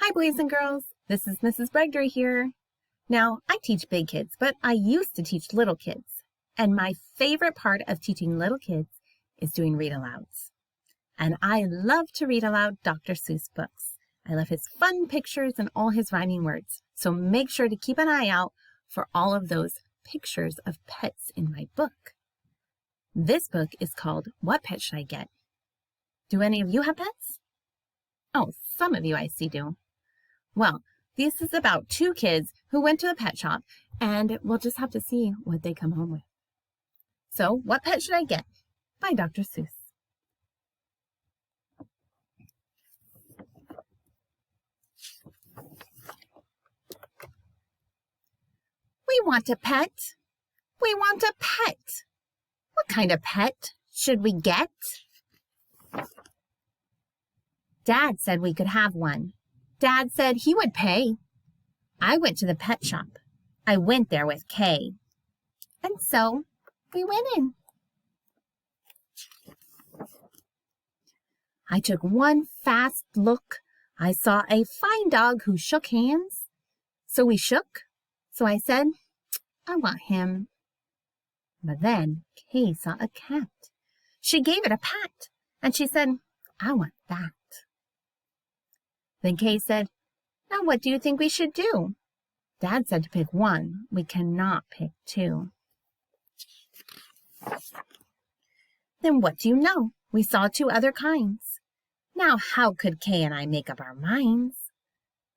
Hi, boys and girls. This is Mrs. Bregdry here. Now, I teach big kids, but I used to teach little kids. And my favorite part of teaching little kids is doing read-alouds. And I love to read aloud Dr. Seuss books. I love his fun pictures and all his rhyming words. So make sure to keep an eye out for all of those pictures of pets in my book. This book is called What Pet Should I Get? Do any of you have pets? Oh, some of you I see do. Well, this is about two kids who went to the pet shop, and we'll just have to see what they come home with. So, What Pet Should I Get? By Dr. Seuss. We want a pet. We want a pet. What kind of pet should we get? Dad said we could have one. Dad said he would pay. I went to the pet shop. I went there with Kay. And so we went in. I took one fast look. I saw a fine dog who shook hands. So we shook. So I said, I want him. But then Kay saw a cat. She gave it a pat, and she said, I want that. Then Kay said, now what do you think we should do? Dad said to pick one. We cannot pick two. Then what do you know? We saw two other kinds. Now how could Kay and I make up our minds?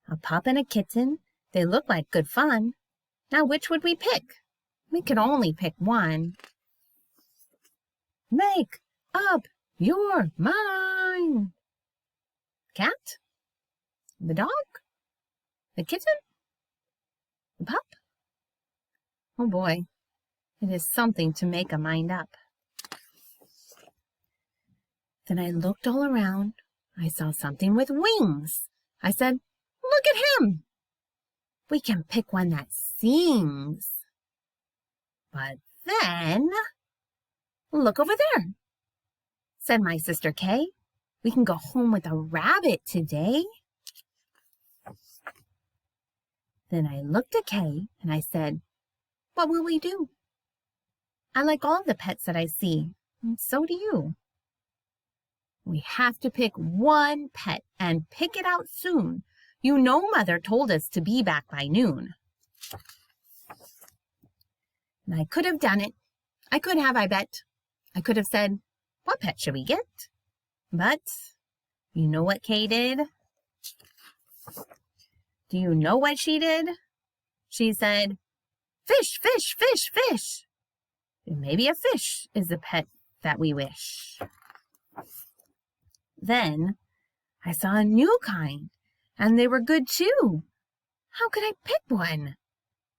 A pup and a kitten, they look like good fun. Now which would we pick? We could only pick one. Make up your mind. Cat? The dog? The kitten? The pup? Oh boy, it is something to make a mind up. Then I looked all around. I saw something with wings. I said, look at him. We can pick one that sings. But then, look over there, said my sister Kay. We can go home with a rabbit today. Then I looked at Kay and I said, what will we do? I like all the pets that I see, and so do you. We have to pick one pet and pick it out soon. You know Mother told us to be back by noon. And I could have done it. I could have, I bet. I could have said, what pet should we get? But you know what Kay did? Do you know what she did? She said, fish, fish, fish, fish. And maybe a fish is the pet that we wish. Then I saw a new kind, and they were good too. How could I pick one?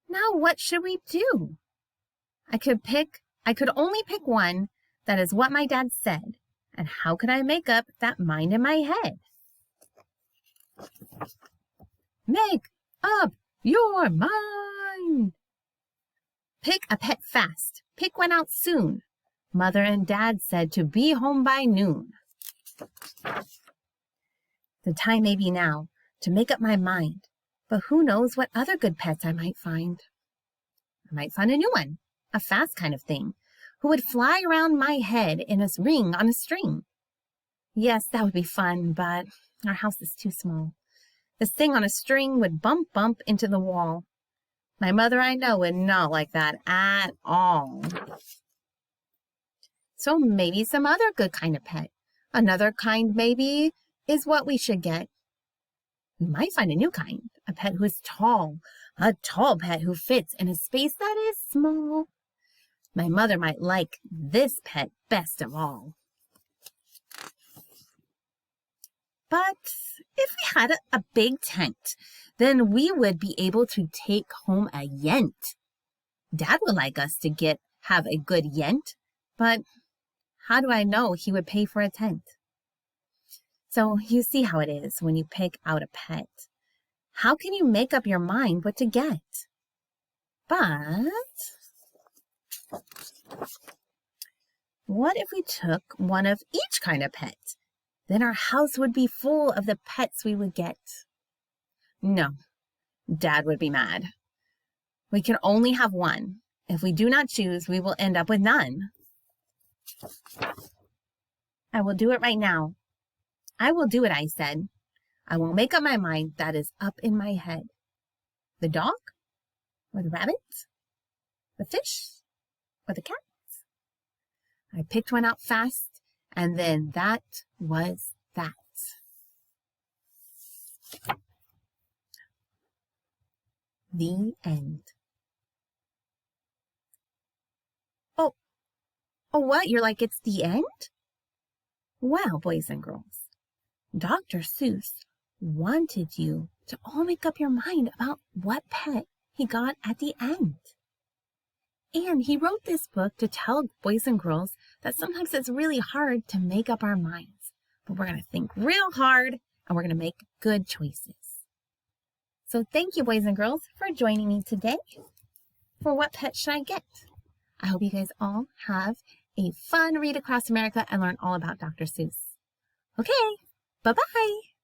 Now what should we do? I could only pick one. That is what my dad said. And how could I make up that mind in my head? Make up your mind. Pick a pet fast. Pick one out soon. Mother and Dad said to be home by noon. The time may be now to make up my mind, but who knows what other good pets I might find. I might find a new one, a fast kind of thing, who would fly around my head in a ring on a string. Yes, that would be fun, but our house is too small. This thing on a string would bump into the wall. My mother, I know, would not like that at all. So maybe some other good kind of pet. Another kind maybe is what we should get. We might find a new kind, a pet who is tall, a tall pet who fits in a space that is small. My mother might like this pet best of all. But if we had a big tent, then we would be able to take home a yent. Dad would like us to have a good yent, but how do I know he would pay for a tent? So you see how it is when you pick out a pet. How can you make up your mind what to get? But what if we took one of each kind of pet? Then our house would be full of the pets we would get. No, Dad would be mad. We can only have one. If we do not choose, we will end up with none. I will do it right now. I will do it, I said. I will make up my mind. That is up in my head. The dog? Or the rabbit? The fish? Or the cat? I picked one out fast, and then that was that. The end. Oh, what? You're like, it's the end? Well, boys and girls, Dr. Seuss wanted you to all make up your mind about what pet he got at the end. And he wrote this book to tell boys and girls that sometimes it's really hard to make up our minds, but we're going to think real hard and we're going to make good choices. So thank you, boys and girls, for joining me today for What Pet Should I Get? I hope you guys all have a fun read across America and learn all about Dr. Seuss. Okay, bye-bye.